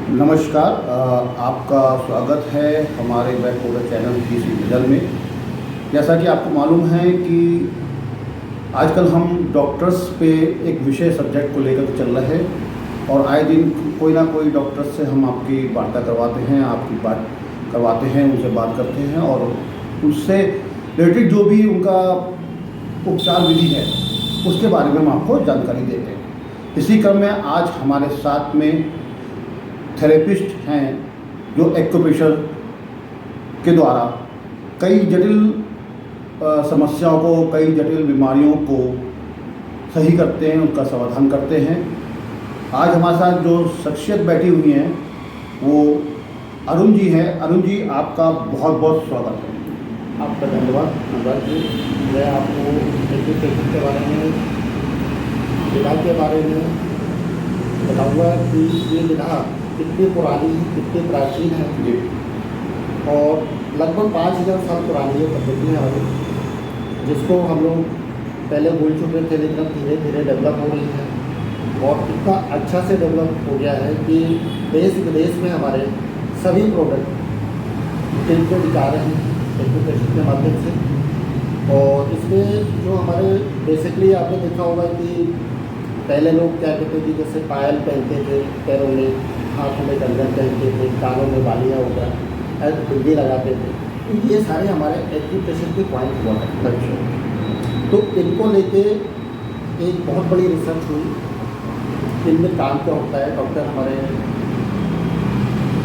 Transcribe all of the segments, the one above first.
नमस्कार, आपका स्वागत है हमारे बैकओवर चैनल की इस विजन में। जैसा कि आपको मालूम है कि आजकल हम डॉक्टर्स पे एक विशेष सब्जेक्ट को लेकर चल रहे हैं और आए दिन कोई ना कोई डॉक्टर्स से हम आपकी वार्ता करवाते हैं, आपकी बात करवाते हैं, उनसे बात करते हैं और उससे रिलेटेड जो भी उनका उपचार विधि है उसके बारे में हम आपको जानकारी देते हैं। इसी क्रम में आज हमारे साथ में थेरेपिस्ट हैं जो एक्यूप्रेशर के द्वारा कई जटिल समस्याओं को, कई जटिल बीमारियों को सही करते हैं, उनका समाधान करते हैं। आज हमारे साथ जो शख्सियत बैठी हुई हैं वो अरुण जी हैं। अरुण जी, आपका बहुत बहुत स्वागत है। आपका धन्यवाद अनुराग जी। मैं आपको एक्यूप्रेशर के बारे में, इलाज के बारे में बताऊंगा कि ये विधा कितनी पुरानी, कितनी प्राचीन है जी। और लगभग 5000 साल पुरानी ये पद्धति है हमारी, जिसको हम लोग पहले भूल चुके थे, लेकिन अब धीरे धीरे डेवलप हो रही है और इतना अच्छा से डेवलप हो गया है कि देश विदेश में हमारे सभी प्रोडक्ट इनको दिखा रहे हैं एक्यूप्रेशर के माध्यम से। और इसमें जो हमारे बेसिकली आपने देखा होगा कि पहले लोग क्या कहते थे, जैसे पायल पहनते थे पैरों में, हाथों में कंगन पहनते थे, कानों में बालियाँ हो गया, बिंदी लगाते थे। तो ये सारे हमारे एक्यूप्रेशर के पॉइंट हुआ है। अच्छा। तो इनको लेके एक बहुत बड़ी रिसर्च हुई। इनमें काम क्या होता है, डॉक्टर हमारे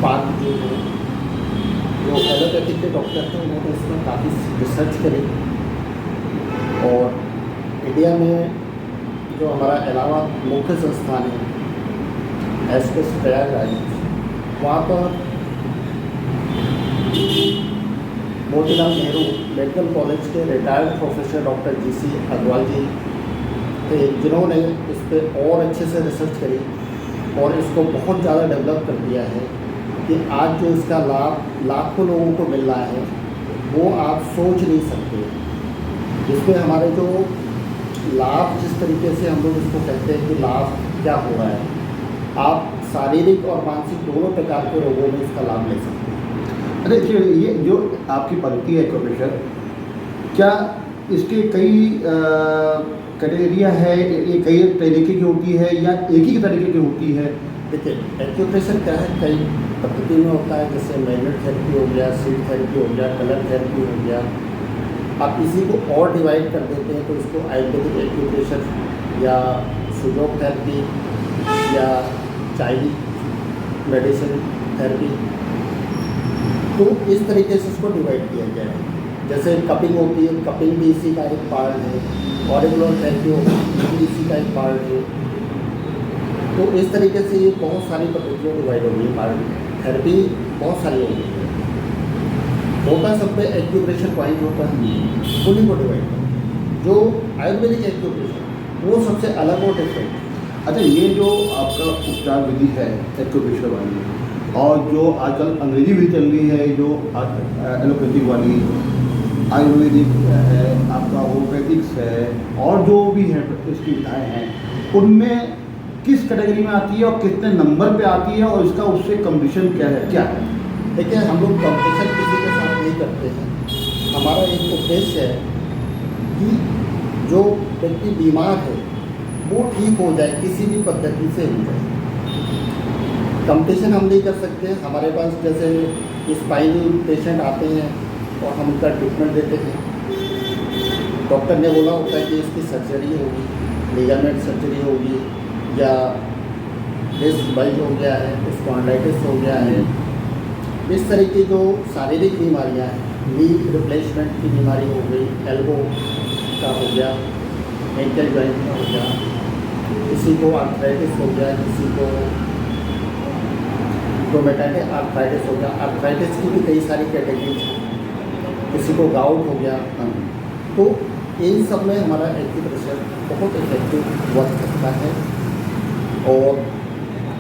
पार्क जो है, जो एलोपैथिक के डॉक्टर थे, उन्होंने इसमें काफ़ी रिसर्च करी और इंडिया में जो हमारा इलाहाबाद मुख्य संस्थान है एसपीएस प्रयागराज, वहाँ पर मोतीलाल नेहरू मेडिकल कॉलेज के retired professor doctor GC Agarwal ji थे, जिन्होंने इस पर और अच्छे से रिसर्च करी और इसको बहुत ज़्यादा डेवलप कर दिया है कि आज जो इसका लाभ लाखों लोगों को मिल रहा है वो आप सोच नहीं सकते। जिसमें हमारे जो लाभ, जिस तरीके से हम लोग इसको कहते हैं कि लाभ क्या हो रहा है, आप शारीरिक और मानसिक दोनों प्रकार के रोगों में इसका लाभ ले सकते हैं। अरे देखिए, ये जो आपकी पद्धति है एक्यूप्रेशर, क्या इसके कई कैटेगरिया है, ये कई तरीके की होती है या एक ही तरीके की होती है? देखिए, एक्यूप्रेशर क्या है, कई पद्धति में होता है। जैसे मैग्नेट थेरेपी हो गया, सीड थेरेपी हो गया, कलर थेरेपी हो गया। आप इसी को और डिवाइड कर देते हैं तो इसको आयुर्वेदिक एक्यूप्रेशर या सुजोग थेरेपी या चाइनीज मेडिसिन थेरेपी, तो इस तरीके से इसको डिवाइड किया गया है। जैसे कपिंग होती है, कपिंग भी इसी का एक पार्ट है। ऑरिकुलर थेरेपी होती है, ये भी इसी का एक पार्ट है। तो इस तरीके से ये बहुत सारी पद्धतियों डिवाइड हो गई है। थेरेपी बहुत सारी हो गई है। होता सब पे एक्यूप्रेशर पॉइंट होता है, उन्हीं को डिवाइड करते हैं। जो आयुर्वेदिक एक्यूप्रेशर वो सबसे अलग और डिफरेंट है। अच्छा, ये जो आपका उपचार विधि है एक्यूप्रेशर वाली, और जो आजकल अंग्रेजी भी चल रही है, जो एलोपैथिक वाली, आयुर्वेदिक है, आपका होम्योपैथिक्स है, और जो भी है इसकी विधाएँ हैं, उनमें किस कैटेगरी में आती है और कितने नंबर पे आती है और इसका उससे कंपटीशन क्या है? देखिए, हम लोग कंपटीशन किसी के साथ नहीं करते हैं। हमारा एक उद्देश्य है कि जो व्यक्ति बीमार है वो ठीक हो जाए, किसी भी पद्धति से हो जाए। कंपटीशन हम नहीं कर सकते। हमारे पास जैसे स्पाइनल पेशेंट आते हैं और हम उनका ट्रीटमेंट देते हैं। डॉक्टर ने बोला होता है कि इसकी सर्जरी होगी, लिगामेंट सर्जरी होगी, या डिस्क बल्ज हो गया है, स्पॉन्डिलाइटिस हो गया है। इस तरह की जो शारीरिक बीमारियां हैं, नी रिप्लेसमेंट की बीमारी हो गई, एल्बो का हो गया, एंकल जॉइंट का हो गया, किसी को आर्थराइटिस हो गया, किसी को रोमेटॉइड आर्थराइटिस हो गया। आर्थराइटिस की भी कई सारी कैटेगरीज हैं, किसी को गाउट हो गया। तो इन सब में हमारा एक्यूप्रेशर बहुत इफेक्टिव वर्क करता है। और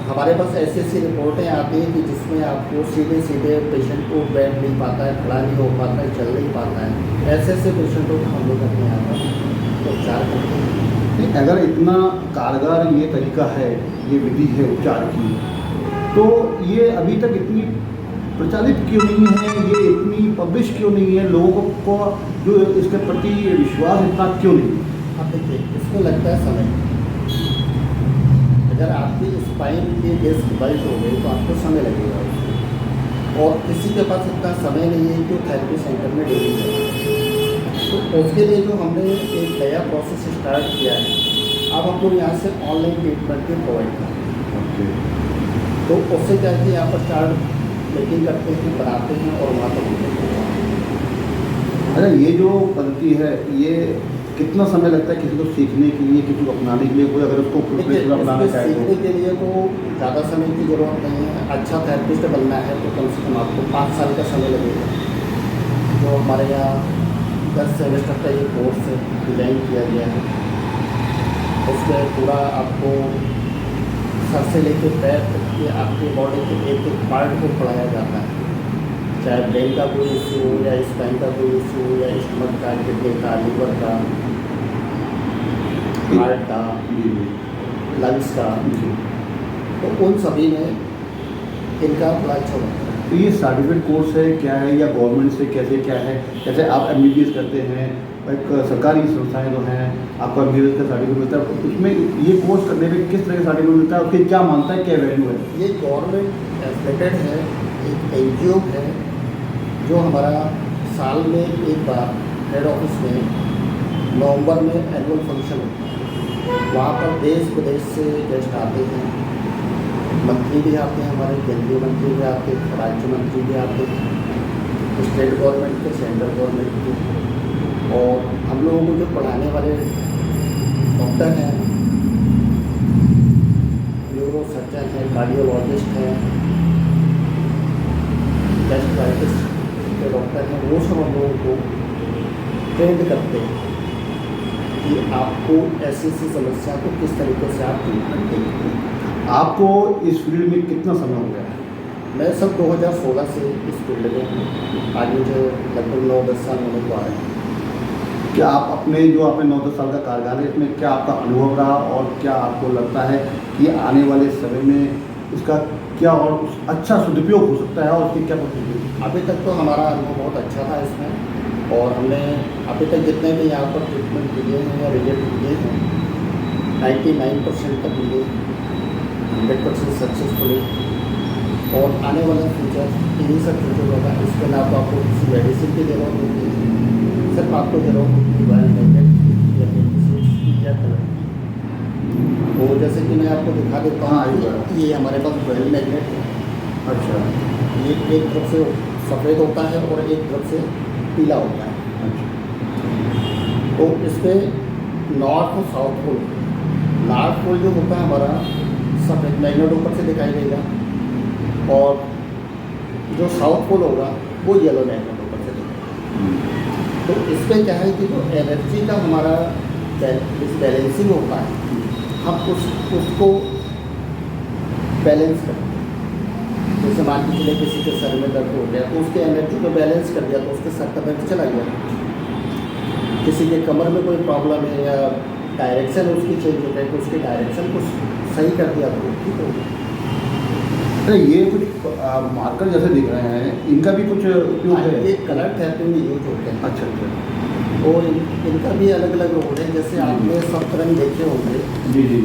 हमारे पास ऐसी ऐसी रिपोर्टें आती हैं कि जिसमें आपको सीधे सीधे पेशेंट को बैठ नहीं पाता है, खड़ा नहीं हो पाता है, चल नहीं पाता है, ऐसे ऐसे पेशेंटों को हम लोग अपने यहाँ पर उपचार करते हैं। अगर इतना कारगर ये तरीका है, ये विधि है उपचार की, तो ये अभी तक इतनी प्रचलित क्यों नहीं है, ये इतनी पब्लिश क्यों नहीं है, लोगों को जो इसके प्रति विश्वास इतना क्यों नहीं है? अब देखिए, इसको लगता है समय। अगर आपकी स्पाइन की डिस्क बल्ट हो गई तो आपको समय लगेगा उसमें, और किसी के पास इतना समय नहीं है कि थेरेपी सेंटर में डेली जाए। तो उसके लिए जो हमने एक नया प्रोसेस स्टार्ट किया है, अब हम लोग यहाँ से ऑनलाइन ट्रीटमेंट भी प्रोवाइड करते हैं। तो उससे क्या है कि यहाँ पर चार्ट मीटिंग करते हैं, बनाते हैं और वहाँ पर होते हैं। अच्छा, ये जो पद्धति है, ये कितना समय लगता है किसी को सीखने के लिए, किसी को अपनाने के लिए? कोई अगर उसको प्रोफेशनल अपनाना चाहे सीखने के लिए तो ज़्यादा समय की ज़रूरत नहीं है। अच्छा थेरेपिस्ट बनना है तो कम से कम आपको 5 साल का समय लगेगा। जो हमारे यहाँ 10 सेमेस्टर का ये कोर्स डिज़ाइन किया गया है, उसमें पूरा आपको सर से लेकर पैर तक के आपके बॉडी के एक एक पार्ट को पढ़ाया जाता है। चाहे ब्रेन का कोई इशू हो, या स्पाइन का कोई इशू हो, या स्टमक का, किडनी का, लीवर का, हार्ट का, लंग्स का, तो उन सभी में इनका बड़ा अच्छा होता है। तो ये सर्टिफिकेट कोर्स है क्या है, या गवर्नमेंट से कैसे क्या है? जैसे आप MBBS करते हैं, एक सरकारी संस्थाएं जो हैं, आपको MBBS का सर्टिफिकेट मिलता है, तो उसमें ये कोर्स करने में किस तरह का सर्टिफिकेट मिलता है, उसकी क्या मानता है, क्या वैल्यू है? ये गवर्नमेंट एफिलेटेड है, एक NGO है जो हमारा साल में एक बार हेड ऑफिस में नवंबर में एनुअल फंक्शन होता है। वहाँ पर देश विदेश से गेस्ट आते हैं, मंत्री भी आते हैं, हमारे केंद्रीय मंत्री भी आते हैं, राज्य मंत्री भी आते हैं, स्टेट गवर्नमेंट के, सेंट्रल गवर्नमेंट के, और हम लोगों को जो पढ़ाने वाले डॉक्टर हैं, न्यूरो सर्जन हैं, कार्डियोलॉजिस्ट हैं, गैस्ट्राइटिस के डॉक्टर हैं, वो सब हम लोगों को ट्रेंड करते हैं कि आपको ऐसी समस्या को किस तरीके से आप ट्रीटमेंट देंगे। आपको इस फील्ड में कितना समय हो गया है? मैं सब 2016 से इस फील्ड में हूँ। आज मुझे लगभग 9-10 साल होने को आए। क्या आप अपने जो आपने 9-10 साल का कार्यकाल है, इसमें क्या आपका अनुभव रहा, और क्या आपको लगता है कि आने वाले समय में इसका क्या और अच्छा सदुपयोग हो सकता है, और उसकी क्या पद्धति? अभी तक तो हमारा अनुभव बहुत अच्छा था इसमें, और हमने अभी तक जितने भी यहाँ पर ट्रीटमेंट दिए हैं या रिजल्ट दिए हैं, 99% तक दिए, 100% सक्सेसफुली। और आने वाला फ्यूचर इन्हीं सब चीज़ों होगा। इसके ना तो आपको किसी मेडिसिन की जरूरत होती है, सिर्फ आपको जरूरत होती है वायल मैग्नेट या पेनिसिलिन या कलर। वो जैसे कि मैं आपको दिखा देता हूँ, ये हमारे पास वायल मैग्नेट है। अच्छा। ये एक तरफ से सफ़ेद होता है और एक तरफ से पीला होता है। अच्छा। तो इसमें नॉर्थ और साउथ पोल, नॉर्थ पोल जो होता है हमारा सफ़ेद मैग्नेट ऊपर से दिखाई देगा, और जो साउथ पोल होगा वो येलो मैग्नेट ऊपर से देगा। तो इसमें क्या है कि जो एनर्जी का हमारा बैलेंसिंग होता है, हम उसको बैलेंस करते हैं। जैसे मान के चले किसी के सर में दर्द हो गया तो उसके एनर्जी को बैलेंस कर दिया तो उसके सर का दर्द चला गया। किसी के कमर में कोई प्रॉब्लम है या डायरेक्शन उसकी चेंज हो गई तो उसकी डायरेक्शन को सही कर दिया तो ठीक हो गया। अरे ये कुछ मार्कर जैसे दिख रहे हैं, इनका भी कुछ उपयोग है? ये कलर थेरेपी में यूज होते हैं। अच्छा अच्छा। और इनका भी अलग अलग रोल है। जैसे आपने सप्तरंग देखे होंगे। जी जी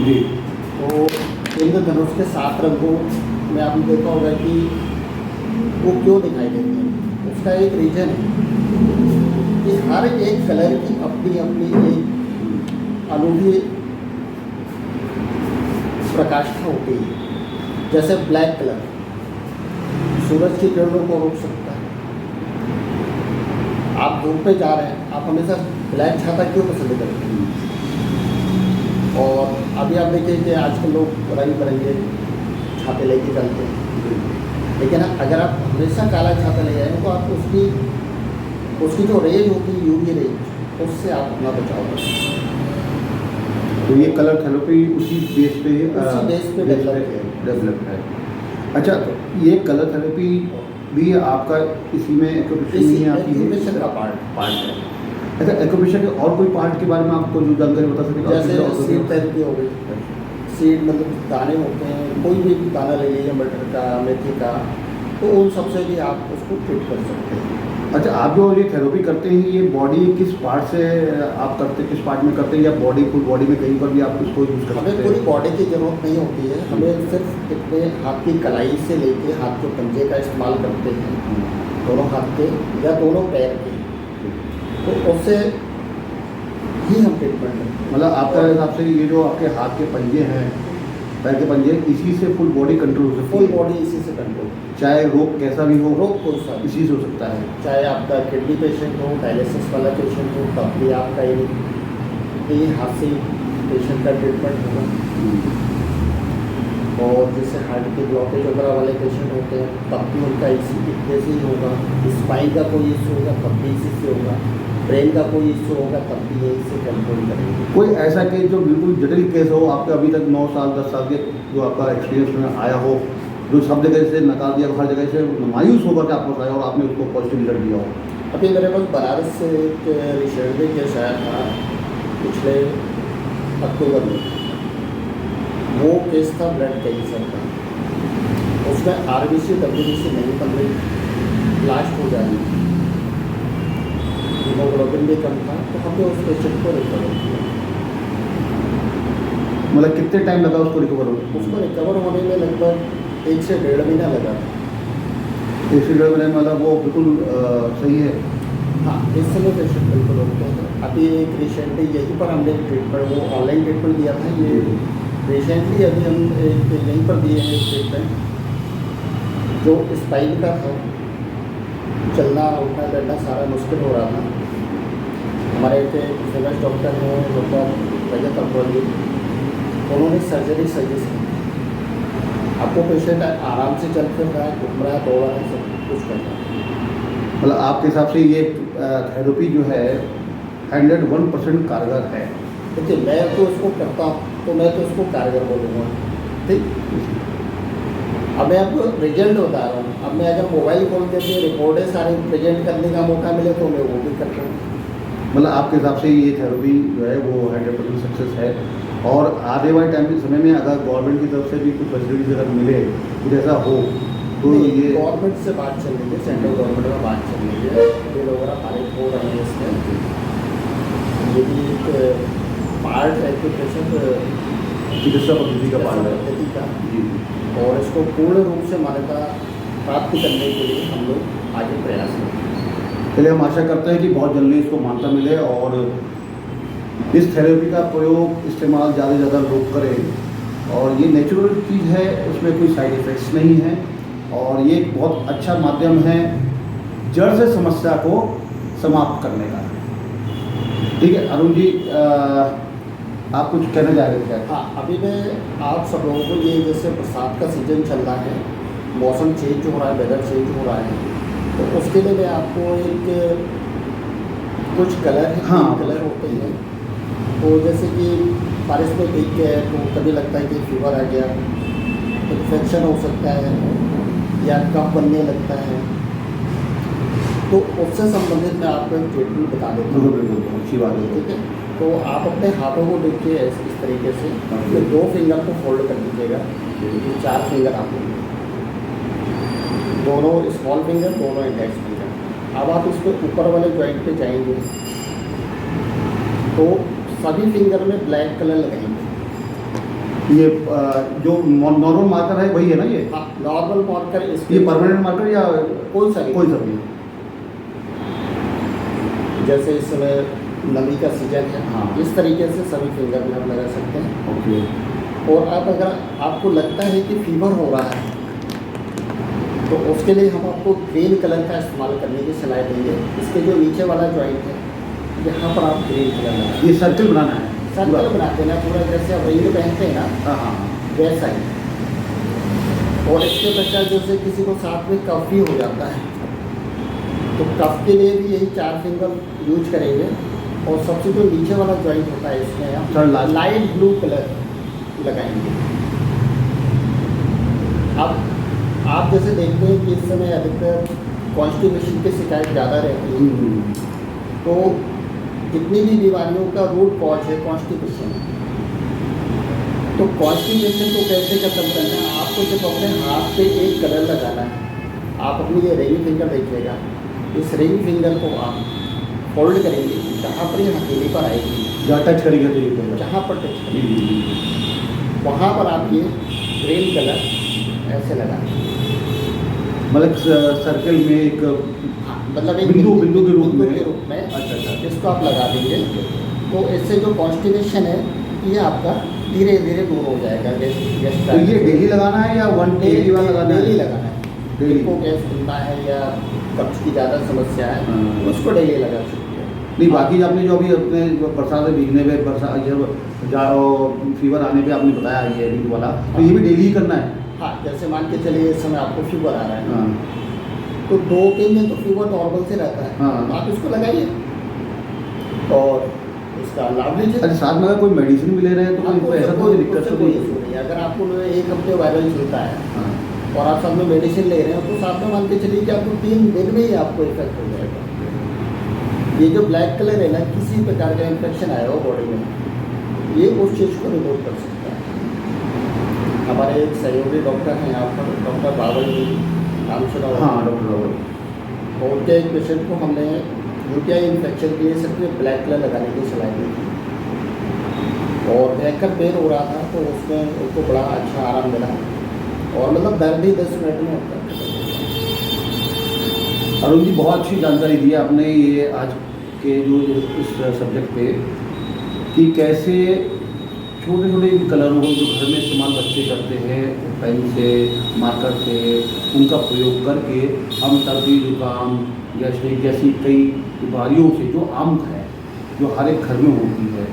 जी। तो इंद्रधनुष के 7 रंगों में आपने देखा होगा कि वो क्यों दिखाई देते हैं। उसका एक रीजन है कि हर एक कलर की अपनी अपनी एक अनूठी प्रकाष्ठा होती है। जैसे ब्लैक कलर सूरज की किरणों को रोक सकता है। आप धूप पे जा रहे हैं, आप हमेशा ब्लैक छाता क्यों पसंद करते हैं? और अभी आप देखिए कि आजकल लोग रंग बिरंगे छाते लेके चलते हैं, लेकिन अगर आप हमेशा काला छाता ले जाएंगे तो आप उसकी जो रेज होती है यूवी रेज, उससे आप अपना बचाव करें। तो ये कलर थेरेपी उसी बेस पे डेवलप है। अच्छा, तो ये कलर थेरेपी भी आपका इसी में एक्यूप्रेशर में आती है? एक्यूप्रेशर का पार्ट है। अच्छा, एक्यूप्रेशर के और कोई पार्ट के बारे में आपको जो जानकारी बता सकें? जैसे सीट थेरेपी हो गई। सीड मतलब दाने होते हैं, कोई भी दाना ले लीजिए मटर का, मेथी का, तो उन सबसे भी आप उसको ट्रीट कर सकते हैं। अच्छा, आप जो ये थेरेपी करते हैं ये बॉडी किस पार्ट से आप करते हैं, किस पार्ट में करते हैं, या बॉडी फुल बॉडी में कहीं पर भी आप इसको यूज़ कर सकते हमें हैं? पूरी बॉडी की ज़रूरत नहीं होती है, हमें सिर्फ इतने हाथ की कलाई से लेके हाथ के पंजे का इस्तेमाल करते हैं, दोनों हाथ के या दोनों पैर के, तो उससे ही हम ट्रीटमेंट करते हैं। मतलब आपका हिसाब से ये जो आपके हाथ के पंजे हैं, पैर के पंजे, इसी से फुल बॉडी कंट्रोल हो सकती फुल है? बॉडी इसी से कंट्रोल, चाहे रोग कैसा भी हो, रोग कोई सा भी, इसी से हो सकता है। चाहे आपका किडनी पेशेंट हो, डायलिसिस वाला पेशेंट हो, तब भी आपका ये हाथ से पेशेंट का ट्रीटमेंट होगा। और जैसे हार्ट के ब्लॉकेज वगैरह वाले पेशेंट होते हैं तब भी उनका इसी से ही होगा। स्पाइन का कोई इशू होगा तब भी इसी से होगा। ब्रेन का कोई इशू होगा तब भी यही से कंट्रोल करेंगे। कोई ऐसा केस जो बिल्कुल जटिल केस हो, आपके अभी तक 9 साल 10 साल के जो आपका एक्सपीरियंस में आया हो, जो सब जगह से नकार दिया, हर जगह से मायूस होकर के आपको आया और आपने उसको पॉजिटिव रिजल्ट दिया हो? अभी मेरे पास बनारस से एक रिसेंटली केस आया था पिछले अक्टूबर में। वो केस था ब्लड कैंसर का। उसमें RBC WBC नहीं बन रही, ब्लास्ट हो जा रही थी, हीमोग्लोबिन भी कम था, तो हमने उस पेशेंट को रिकवर किया। मतलब कितने टाइम लगा उसको रिकवर होने? उसको रिकवर होने में लगभग 1 से 1.5 महीना लगा था। एक्सीडेंट में मतलब वो बिल्कुल सही है? हाँ, इस समय पेशेंट बिल्कुल होते हैं। अभी एक रिसेंटली यहीं पर हमने ट्रीटमेंट, वो ऑनलाइन ट्रीटमेंट दिया था। ये रिसेंटली अभी हम एक यहीं पर दिए हैं ट्रीटमेंट, जो स्पाइन का था, चलना उठना बैठना सारा मुश्किल हो रहा था। हमारे एक फेमस डॉक्टर हैं डॉक्टर रजत अब्दुल्ली, उन्होंने सर्जरी सजेस्ट की। आपको पेशेंट आराम से चल फिर रहा है, घूम रहा है, दौड़ रहा है, सब कुछ कर रहा है। मतलब आपके हिसाब से ये थेरेपी जो है 101% कारगर है? देखिए, मैं तो इसको करता हूँ तो मैं तो इसको कारगर बोलूँगा, ठीक। अब मैं आपको रिजल्ट बता रहा हूँ। अब मैं अगर मोबाइल खोल के अपनी रिपोर्टें सारी प्रेजेंट करने का मौका मिले तो मैं वो भी करता हूँ। मतलब आपके हिसाब से ये थेरेपी जो है वो 100% सक्सेस है, और आने वाले टाइम के समय में अगर गवर्नमेंट की तरफ से भी कुछ फैसिलिटीज अगर मिले, कुछ ऐसा हो तो ये गवर्नमेंट से बात चल रही है, सेंट्रल गवर्नमेंट में बात चल रही है, बिल वगैरह पारित हो रहे हैं इसमें। ये भी एक पार्ट है कि पेशेंट चिकित्सा पद्धति का पार्ट है पद्धति का, जी। और इसको पूर्ण रूप से मान्यता प्राप्त करने के लिए हम लोग आगे प्रयास करें। चलिए, हम आशा करते हैं कि बहुत जल्दी इसको मान्यता मिले और इस थेरेपी का प्रयोग इस्तेमाल ज़्यादा से ज़्यादा लोग करें। और ये नेचुरल चीज़ है, उसमें कोई साइड इफ़ेक्ट्स नहीं है, और ये एक बहुत अच्छा माध्यम है जड़ से समस्या को समाप्त करने का। ठीक है अरुण जी, आप कुछ कहना चाह रहे थे क्या? हाँ, अभी मैं आप सब लोगों को, ये जैसे बरसात का सीजन चल रहा है, मौसम चेंज हो रहा है, वेदर चेंज हो रहा है, तो उसके लिए मैं आपको एक कुछ कलर है, हाँ, कलर होते हैं। तो जैसे कि बारिश में भीग गए तो कभी लगता है कि फीवर आ गया, इन्फेक्शन हो सकता है या कफ बनने लगता है, तो उससे संबंधित मैं आपको एक ट्रीटमेंट बता देता हूँ। बिल्कुल अच्छी बात है। ठीक है, तो आप अपने हाथों को देखिए इस तरीके से, ये 2 फिंगर को फोल्ड कर दीजिएगा, ये 4 फिंगर आप लेंगे, दोनों स्मॉल फिंगर, दोनों इंडेक्स फिंगर। अब आप इसको ऊपर वाले जॉइंट पे जाएंगे तो सभी फिंगर में ब्लैक कलर लगाएंगे। ये जो नॉर्मल मार्कर है वही है ना ये? हाँ, नॉर्मल मार्कर ये परमानेंट मार्कर या कोई सा कोई सा भी? जैसे इस समय नमी का सीजन है, हाँ। इस तरीके से सभी फिंगर में हम लगा सकते हैं। ओके। और आप अगर आपको लगता है कि फीवर हो रहा है तो उसके लिए हम आपको ग्रीन कलर का इस्तेमाल करने की सलाह देंगे। इसके जो नीचे वाला जॉइंट है यहाँ पर आप ग्रीन कलर लगाएं। ये सर्कल बनाना है? सर्कल बनाते ना पूरा, जैसे आप रिंग पहनते हैं ना, हाँ हाँ। वैसा ही। और इसके पश्चात जैसे किसी को साथ में कफ भी हो जाता है तो कफ के लिए भी यही 4 फिंगर यूज करेंगे। और सबसे जो नीचे वाला जॉइंट होता है इसमें आप लाइट ब्लू कलर लगाएंगे। अब आप जैसे देखते हैं कि इस समय अधिकतर कॉन्स्टिपेशन की शिकायत ज़्यादा रहती है, तो जितनी भी बीमारियों का रूट कॉज है कॉन्स्टिपेशन, तो तो कॉन्स्टिपेशन को कैसे खत्म करना है, आपको सिर्फ अपने हाथ पे एक कलर लगाना है। आप अपनी ये रिंग फिंगर देखिएगा, इस रिंग फिंगर को आप फोल्ड करेंगे, जहाँ पर ये हथेली पर आएगी, जहाँ टच करेंगे तो ये कलर, जहाँ पर टच जी करेंगे जी जी। वहाँ पर आप ये ग्रीन कलर ऐसे लगाएंगे। मतलब सर्कल में एक मतलब एक बिंदु के रूप में। के रूप में अच्छा अच्छा। इसको आप लगा देंगे, तो इससे जो कॉन्स्टिपेशन है ये आपका धीरे धीरे दूर हो जाएगा। तो ये डेली लगाना है या वन डे बार लगाना है? डेली लगाना है। डेली जिनको गैस बनना है या कब्ज की ज़्यादा समस्या है हाँ। उसको डेली लगा सकते हैं। नहीं, बाकी आपने जो अभी अपने बरसात से भीगने पे बरसात जब फीवर आने पे आपने बताया ये रिंग वाला, तो ये भी डेली ही करना है? हाँ, जैसे मान के चलिए इस समय आपको फीवर आ रहा है, हाँ तो 2-3 दिन तो फीवर नॉर्मल से रहता है, हाँ। तो आप इसको लगाइए और इसका लाभ लीजिए। अच्छा, साथ में अगर कोई मेडिसिन भी ले रहे हैं तो आपको कोई ऐसा उससे कोई दिक्कत तो कोई नहीं? इशू नहीं है। अगर आपको 1 हफ्ते वायरल चलता है हाँ और आप साथ में मेडिसिन ले रहे हो, तो साथ में मान के चलिए कि आपको 3 दिन में ही आपको इफेक्ट हो जाएगा। ये जो ब्लैक कलर है ना, किसी प्रकार का इन्फेक्शन आया हो बॉडी में, ये उस चीज़ को रिमूव कर सकता है। हमारे एक सहयोगी डॉक्टर हैं यहाँ पर, डॉक्टर बाबल जी, नाम सुना होगा? हाँ डॉक्टर रावल। तो उनके एक पेशेंट को हमने यूटीआई इन्फेक्शन के लिए सिर्फ ब्लैक कलर लगाने की सलाह दी थी, और भयंकर पेन हो रहा था, तो उसमें उनको बड़ा अच्छा आराम मिला, और मतलब दर्द ही 10 मिनट में होता है। अरुण जी, बहुत अच्छी जानकारी दी है आपने ये आज के जो इस सब्जेक्ट पे, कि कैसे छोटे छोटे कलरों को जो घर में इस्तेमाल बच्चे करते हैं, पेन से, मार्कर से, उनका प्रयोग करके हम सर्दी जुकाम जैसी कई बीमारियों से जो आम है, जो हर एक घर में होती है,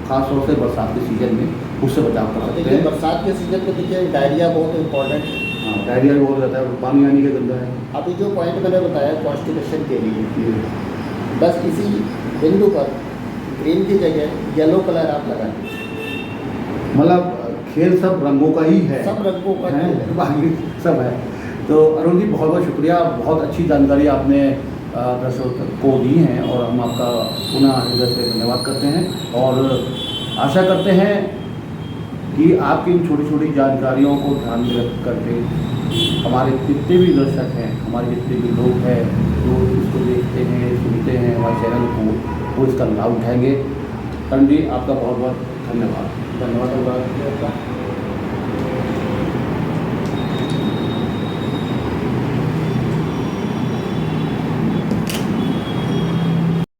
खासतौर से बरसात के सीजन में, उससे बचाव कर सकते देखिए हैं। बरसात के सीजन में देखिए डायरिया बहुत इंपॉर्टेंट है। हाँ, डायरिया भी बहुत रहता है, पानी आने का गंदा है। अभी जो पॉइंट मैंने बताया कॉन्स्टिपेशन के लिए, बस इसी बिंदु पर ग्रीन की जगह येलो कलर आप लगा दीजिए। मतलब खेल सब रंगों का ही है, सब रंगों का है, खेल है। बाकी सब है। तो अरुण जी, बहुत बहुत शुक्रिया, बहुत अच्छी जानकारी आपने दर्शकों को दी हैं, और हम आपका पुनः हृदय से धन्यवाद करते हैं, और आशा करते हैं कि आपकी इन छोटी छोटी जानकारियों को ध्यान में रख करके हमारे जितने भी दर्शक हैं, हमारे जितने भी लोग हैं जो इसको देखते हैं, सुनते हैं हमारे चैनल को, वो इसका लाभ उठाएंगे। अरुण जी, आपका बहुत बहुत धन्यवाद। धन्यवाद होगा आपका।